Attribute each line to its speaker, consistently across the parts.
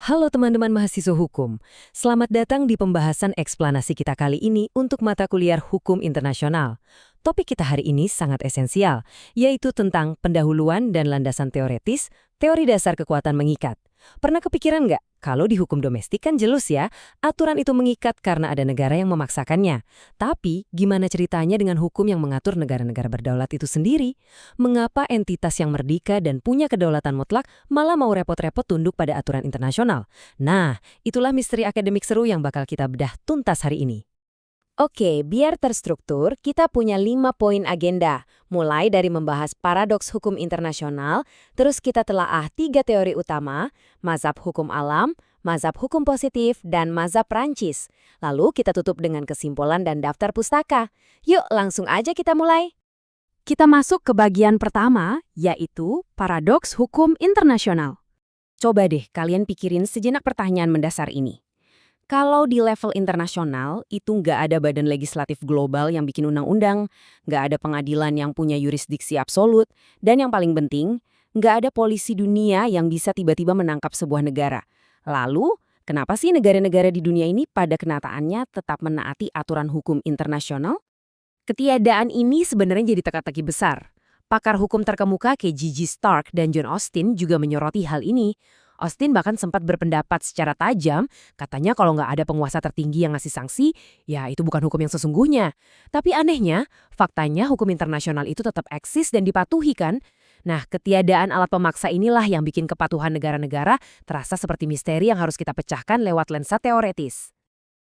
Speaker 1: Halo teman-teman mahasiswa hukum, selamat datang di pembahasan eksplanasi kita kali ini untuk mata kuliah Hukum Internasional. Topik kita hari ini sangat esensial, yaitu tentang pendahuluan dan landasan teoretis, teori dasar kekuatan mengikat. Pernah kepikiran nggak? Kalau di hukum domestik kan jelas ya, aturan itu mengikat karena ada negara yang memaksakannya. Tapi, gimana ceritanya dengan hukum yang mengatur negara-negara berdaulat itu sendiri? Mengapa entitas yang merdeka dan punya kedaulatan mutlak malah mau repot-repot tunduk pada aturan internasional? Nah, itulah misteri akademik seru yang bakal kita bedah tuntas hari ini. Oke, biar terstruktur, kita punya 5 poin agenda. Mulai dari membahas paradoks hukum internasional, terus kita telaah 3 teori utama, mazhab hukum alam, mazhab hukum positif, dan mazhab Prancis. Lalu kita tutup dengan kesimpulan dan daftar pustaka. Yuk, langsung aja kita mulai. Kita masuk ke bagian pertama, yaitu paradoks hukum internasional. Coba deh kalian pikirin sejenak pertanyaan mendasar ini. Kalau di level internasional, itu nggak ada badan legislatif global yang bikin undang-undang, nggak ada pengadilan yang punya yurisdiksi absolut, dan yang paling penting, nggak ada polisi dunia yang bisa tiba-tiba menangkap sebuah negara. Lalu, kenapa sih negara-negara di dunia ini pada kenyataannya tetap menaati aturan hukum internasional? Ketiadaan ini sebenarnya jadi teka-teki besar. Pakar hukum terkemuka kayak Gigi Stark dan John Austin juga menyoroti hal ini. Austin bahkan sempat berpendapat secara tajam, katanya kalau nggak ada penguasa tertinggi yang ngasih sanksi, ya itu bukan hukum yang sesungguhnya. Tapi anehnya, faktanya hukum internasional itu tetap eksis dan dipatuhi kan? Nah, ketiadaan alat pemaksa inilah yang bikin kepatuhan negara-negara terasa seperti misteri yang harus kita pecahkan lewat lensa teoretis.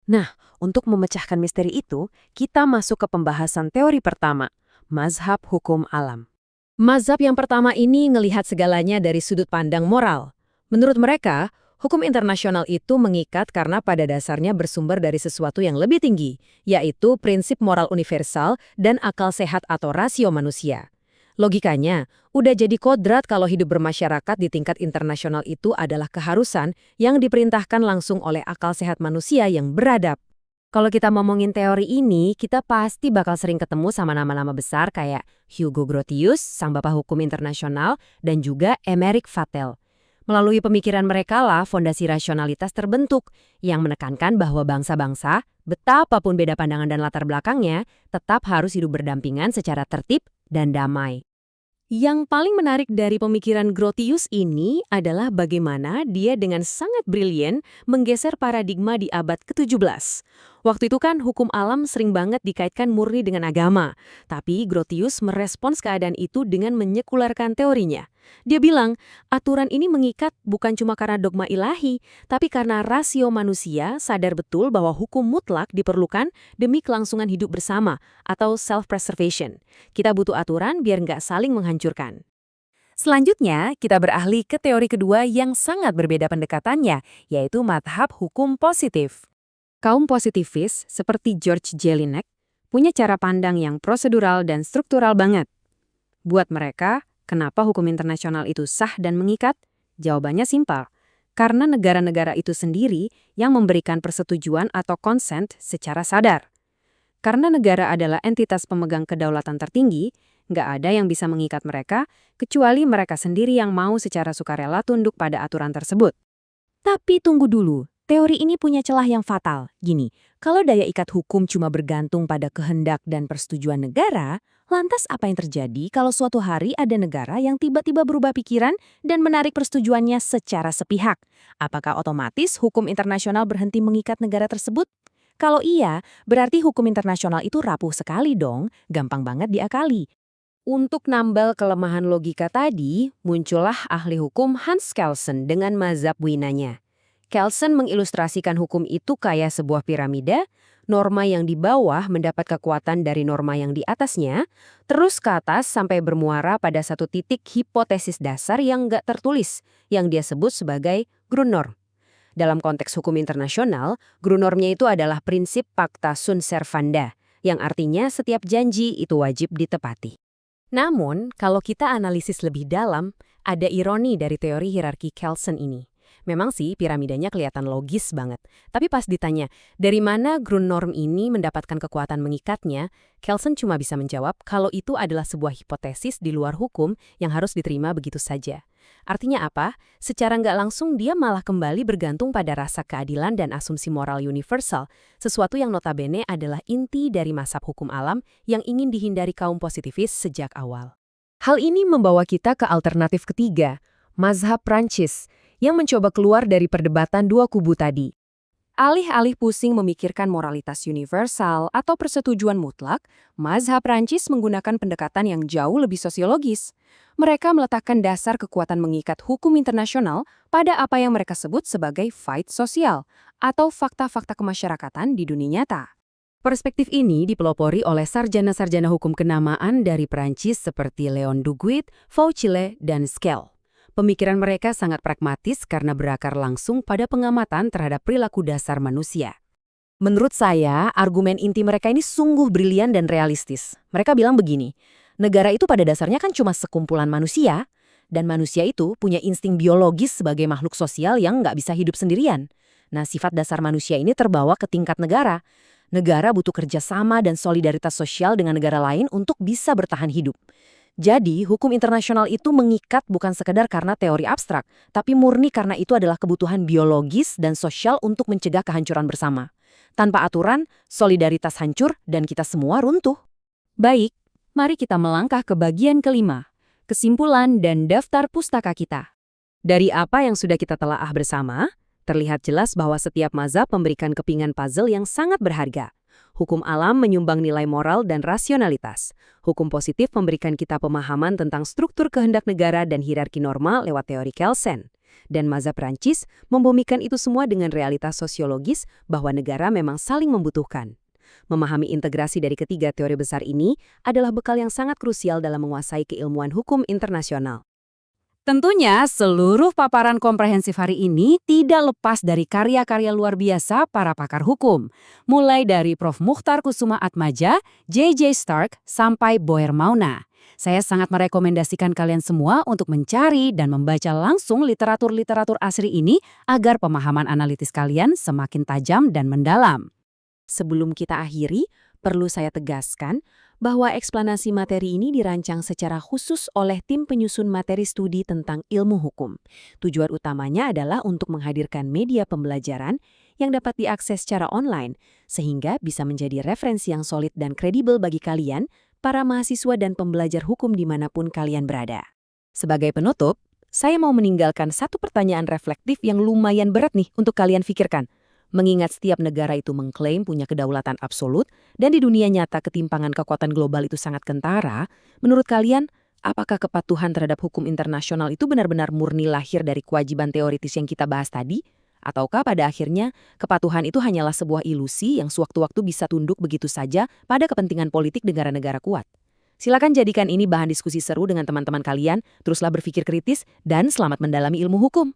Speaker 1: Nah, untuk memecahkan misteri itu, kita masuk ke pembahasan teori pertama, mazhab hukum alam. Mazhab yang pertama ini ngelihat segalanya dari sudut pandang moral. Menurut mereka, hukum internasional itu mengikat karena pada dasarnya bersumber dari sesuatu yang lebih tinggi, yaitu prinsip moral universal dan akal sehat atau rasio manusia. Logikanya, udah jadi kodrat kalau hidup bermasyarakat di tingkat internasional itu adalah keharusan yang diperintahkan langsung oleh akal sehat manusia yang beradab. Kalau kita ngomongin teori ini, kita pasti bakal sering ketemu sama nama-nama besar kayak Hugo Grotius, sang bapak hukum internasional, dan juga Aymeric Vattel. Melalui pemikiran mereka lah fondasi rasionalitas terbentuk yang menekankan bahwa bangsa-bangsa, betapapun beda pandangan dan latar belakangnya, tetap harus hidup berdampingan secara tertib dan damai. Yang paling menarik dari pemikiran Grotius ini adalah bagaimana dia dengan sangat brilian menggeser paradigma di abad ke-17. Waktu itu kan hukum alam sering banget dikaitkan murni dengan agama, tapi Grotius merespons keadaan itu dengan menyekularkan teorinya. Dia bilang, aturan ini mengikat bukan cuma karena dogma ilahi, tapi karena rasio manusia sadar betul bahwa hukum mutlak diperlukan demi kelangsungan hidup bersama atau self-preservation. Kita butuh aturan biar nggak saling menghancurkan. Selanjutnya, kita beralih ke teori kedua yang sangat berbeda pendekatannya, yaitu mazhab hukum positif. Kaum positivis seperti George Jelinek punya cara pandang yang prosedural dan struktural banget. Buat mereka, kenapa hukum internasional itu sah dan mengikat? Jawabannya simpel. Karena negara-negara itu sendiri yang memberikan persetujuan atau consent secara sadar. Karena negara adalah entitas pemegang kedaulatan tertinggi, nggak ada yang bisa mengikat mereka, kecuali mereka sendiri yang mau secara sukarela tunduk pada aturan tersebut. Tapi tunggu dulu. Teori ini punya celah yang fatal. Gini, kalau daya ikat hukum cuma bergantung pada kehendak dan persetujuan negara, lantas apa yang terjadi kalau suatu hari ada negara yang tiba-tiba berubah pikiran dan menarik persetujuannya secara sepihak? Apakah otomatis hukum internasional berhenti mengikat negara tersebut? Kalau iya, berarti hukum internasional itu rapuh sekali dong, gampang banget diakali. Untuk nambal kelemahan logika tadi, muncullah ahli hukum Hans Kelsen dengan mazhab Winanya. Kelsen mengilustrasikan hukum itu kayak sebuah piramida, norma yang di bawah mendapat kekuatan dari norma yang di atasnya, terus ke atas sampai bermuara pada satu titik hipotesis dasar yang nggak tertulis, yang dia sebut sebagai Grundnorm. Dalam konteks hukum internasional, Grundnormnya itu adalah prinsip pacta sunt servanda, yang artinya setiap janji itu wajib ditepati. Namun, kalau kita analisis lebih dalam, ada ironi dari teori hierarki Kelsen ini. Memang sih piramidanya kelihatan logis banget. Tapi pas ditanya, dari mana Grundnorm ini mendapatkan kekuatan mengikatnya, Kelsen cuma bisa menjawab kalau itu adalah sebuah hipotesis di luar hukum yang harus diterima begitu saja. Artinya apa? Secara nggak langsung dia malah kembali bergantung pada rasa keadilan dan asumsi moral universal, sesuatu yang notabene adalah inti dari mazhab hukum alam yang ingin dihindari kaum positivis sejak awal. Hal ini membawa kita ke alternatif ketiga, mazhab Prancis, yang mencoba keluar dari perdebatan dua kubu tadi. Alih-alih pusing memikirkan moralitas universal atau persetujuan mutlak, mazhab Prancis menggunakan pendekatan yang jauh lebih sosiologis. Mereka meletakkan dasar kekuatan mengikat hukum internasional pada apa yang mereka sebut sebagai fight sosial atau fakta-fakta kemasyarakatan di dunia nyata. Perspektif ini dipelopori oleh sarjana-sarjana hukum kenamaan dari Prancis seperti Leon Duguid, Faucille, dan Skell. Pemikiran mereka sangat pragmatis karena berakar langsung pada pengamatan terhadap perilaku dasar manusia. Menurut saya, argumen inti mereka ini sungguh brilian dan realistis. Mereka bilang begini, negara itu pada dasarnya kan cuma sekumpulan manusia, dan manusia itu punya insting biologis sebagai makhluk sosial yang nggak bisa hidup sendirian. Nah, sifat dasar manusia ini terbawa ke tingkat negara. Negara butuh kerjasama dan solidaritas sosial dengan negara lain untuk bisa bertahan hidup. Jadi, hukum internasional itu mengikat bukan sekedar karena teori abstrak, tapi murni karena itu adalah kebutuhan biologis dan sosial untuk mencegah kehancuran bersama. Tanpa aturan, solidaritas hancur dan kita semua runtuh. Baik, mari kita melangkah ke bagian kelima, kesimpulan dan daftar pustaka kita. Dari apa yang sudah kita telaah bersama, terlihat jelas bahwa setiap mazhab memberikan kepingan puzzle yang sangat berharga. Hukum alam menyumbang nilai moral dan rasionalitas. Hukum positif memberikan kita pemahaman tentang struktur kehendak negara dan hierarki normal lewat teori Kelsen. Dan mazhab Prancis membumikan itu semua dengan realitas sosiologis bahwa negara memang saling membutuhkan. Memahami integrasi dari ketiga teori besar ini adalah bekal yang sangat krusial dalam menguasai keilmuan hukum internasional. Tentunya, seluruh paparan komprehensif hari ini tidak lepas dari karya-karya luar biasa para pakar hukum. Mulai dari Prof. Mukhtar Kusuma Atmaja, J.J. Stark, sampai Boer Mauna. Saya sangat merekomendasikan kalian semua untuk mencari dan membaca langsung literatur-literatur asri ini agar pemahaman analitis kalian semakin tajam dan mendalam. Sebelum kita akhiri, perlu saya tegaskan bahwa eksplanasi materi ini dirancang secara khusus oleh tim penyusun materi studi tentang ilmu hukum. Tujuan utamanya adalah untuk menghadirkan media pembelajaran yang dapat diakses secara online, sehingga bisa menjadi referensi yang solid dan kredibel bagi kalian, para mahasiswa dan pembelajar hukum dimanapun kalian berada. Sebagai penutup, saya mau meninggalkan satu pertanyaan reflektif yang lumayan berat nih untuk kalian pikirkan. Mengingat setiap negara itu mengklaim punya kedaulatan absolut dan di dunia nyata ketimpangan kekuatan global itu sangat kentara, menurut kalian, apakah kepatuhan terhadap hukum internasional itu benar-benar murni lahir dari kewajiban teoritis yang kita bahas tadi? Ataukah pada akhirnya kepatuhan itu hanyalah sebuah ilusi yang sewaktu-waktu bisa tunduk begitu saja pada kepentingan politik negara-negara kuat? Silakan jadikan ini bahan diskusi seru dengan teman-teman kalian, teruslah berpikir kritis, dan selamat mendalami ilmu hukum.